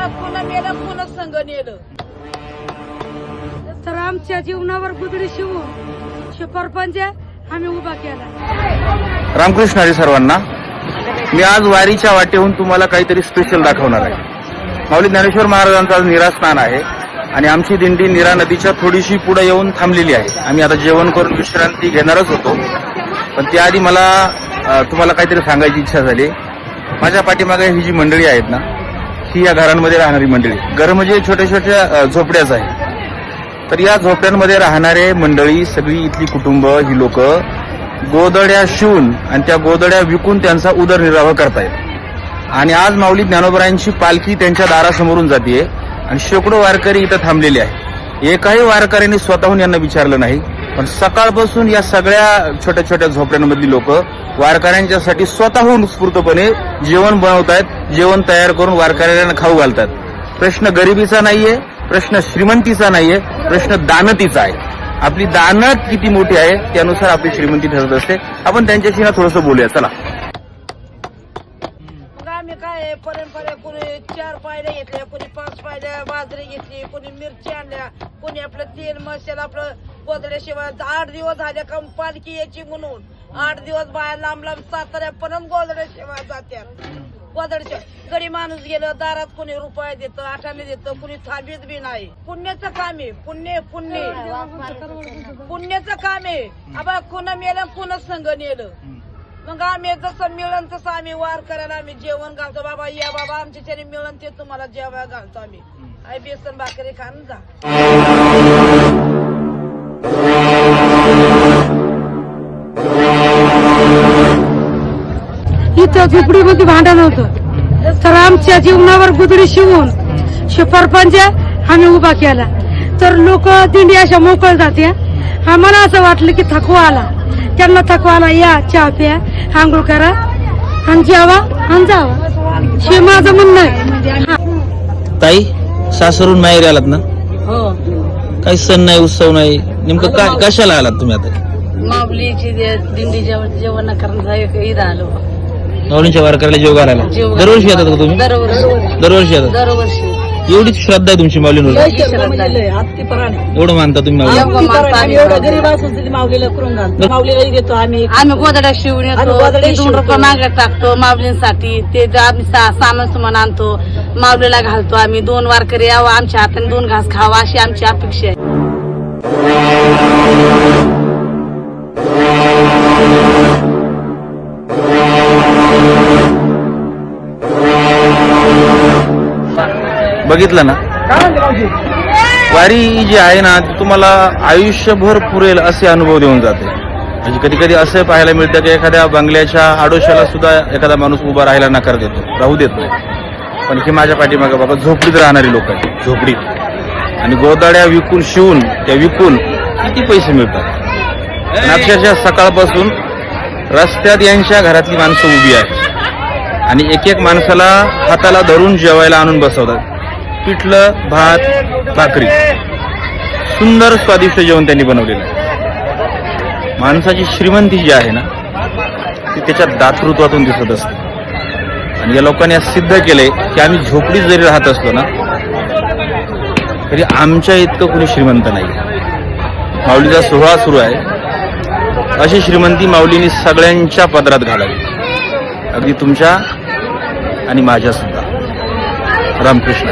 आबा पुन्हा मेलं पुन्हा संघ नेलं. तर आमच्या जीवनावर गुदडी शिवून परपंच आम्ही उभा केला. रामकृष्ण हरी सर्वांना. मी आज वारीच्या वाटेहून तुम्हाला काहीतरी स्पेशल दाखवणार आहे. माऊली ज्ञानेश्वर महाराजांचा आज निरास्नान आहे आणि आमची दिंडी नीरा नदीच्या थोडीशी पुढे येऊन थांबलेली आहे. आम्ही आता जेवण करून विश्रांती घेणारच होतो, पण त्याआधी मला तुम्हाला काहीतरी सांगायची इच्छा झाली. माझ्या पाठीमागे ही जी मंडळी आहेत ना, ही या घरांमध्ये राहणारी मंडळी. घर म्हणजे छोट्या छोट्या झोपड्याच आहे. तर या झोपड्यांमध्ये राहणारे मंडळी सगळी इथली कुटुंब ही लोक गोदड्या शिवून आणि त्या गोदड्या विकून त्यांचा उदरनिर्वाह करतायत. आणि आज माऊली ज्ञानोबरायांची पालखी त्यांच्या दारासमोरून जाते आणि शेकडो वारकरी इथं थांबलेले आहेत. एकाही वारकऱ्यांनी स्वतःहून यांना विचारलं नाही, पण सकाळपासून या सगळ्या छोट्या छोट्या झोपड्यांमधली लोक वारकऱ्यांच्यासाठी स्वतःहून उत्स्फूर्तपणे जेवण बनवतायत, जेवण तयार करून वारकऱ्यांना खाऊ घालतात. प्रश्न गरिबीचा नाहीये, प्रश्न श्रीमंतीचा नाहीये, प्रश्न दानतीचा आहे. आपली दानत किती मोठी आहे त्यानुसार आपली श्रीमंती ठरत असते. आपण त्यांच्याशी ना थोडंसं बोलूया, चला. मग आम्ही काय परंपरा, कोणी 4 पायऱ्या घेतल्या, कोणी 5 पायऱ्या बाजरी घेतली, कोणी मिरची आणल्या, कोणी आपलं तेल मसाला आपलं गोदड्याशिवाय 8 दिवस झाले का पालखी यायची म्हणून 8 दिवस बाहेर लांब लांब साताऱ्यापर्यंत गोदड्याशिवाय जात्यात. गोदडच्या घरी माणूस गेलं, दारात कोणी रुपये देतं, 8 देतं, कोणी थांबीत बी नाही. पुण्याचं काम आहे, पुण्य पुण्याचं काम आहे. आबा पुन्हा मेलं पुन्हा संघ नेलं. मग आम्ही जसं मिळन तसं आम्ही वार करायला आम्ही जेवण घालतो. बाबा या बाबा आमच्या तरी मिळन ते तुम्हाला जेवायला घालतो आम्ही. आई बेसन भाकरी खाऊन जा. इथं झोपडीमध्ये भांडण होतं, तर आमच्या जीवनावर गुदडी शिवून परपंच आम्ही उभा केला. तर लोक दिंडी अशा मोकळ जाते. आम्हाला असं वाटलं की थकवा आला, त्यांना थकवा आला, या चहा प्या, आंघोळ करा आणि जेवा आणि जावा, हे माझं म्हणणं आहे. ताई, सासरून माहेरी आलात ना? हो, काही सण नाही, उत्सव नाही, नेमकं काय कशाला आलात तुम्ही आता? माऊलीची दिंडी जेवण करण्याचा इथं आलो. माऊलींच्या वारकऱ्याला जेव घालायला दरवर्षी येतात का तुम्ही? दरवर्षी येतात. दरवर्षी एवढीच श्रद्धा आहे तुमची माऊलींवर? एवढं मानता तुम्ही माऊली? आम्ही गोदड्या शिवून येतो, 2 रुपये मागे टाकतो माऊलींसाठी. ते आम्ही सामान सुमान आणतो, माऊलीला घालतो. आम्ही 2 वारकरी यावं, आमच्या हाताने 2 घास खावा अशी आमची अपेक्षा आहे. बघितलं ना, वारी जी आहे ना ती तुम्हाला आयुष्यभर पुरेल असे अनुभव देऊन जाते. म्हणजे कधी कधी असं पाहायला मिळतं की एखाद्या बंगल्याच्या आडोशाला सुद्धा एखादा माणूस उभा राहायला नकार देतो, राहू देत नाही. पण हे माझ्या पाठीमागे बाबा झोपडीत राहणारी लोक आहेत, झोपडीत. आणि गोदाड्या विकून शिवून त्या विकून किती पैसे मिळतात. आणि अक्षरशः सकाळपासून रस्त्यात यांच्या घरातली माणसं उभी आहेत आणि एक एक माणसाला हाताला धरून जेवायला आणून बसवतात. पिठलं, भात, भाकरी, सुंदर स्वादिष्ट जेवण त्यांनी बनवलेलं आहे. माणसाची श्रीमंती जी आहे ना ती त्याच्या दातृत्वातून दिसत असते. आणि या लोकांनी आज सिद्ध केलंय की आम्ही झोपडीत जरी राहत असलो ना तरी आमच्या इतकं कुणी श्रीमंत नाही. माऊलीचा सोहळा सुरू आहे, अशी श्रीमंती माऊलींनी सगळ्यांच्या पदरात घालावी, अगदी तुमच्या आणि माझ्या सुद्धा. रामकृष्ण.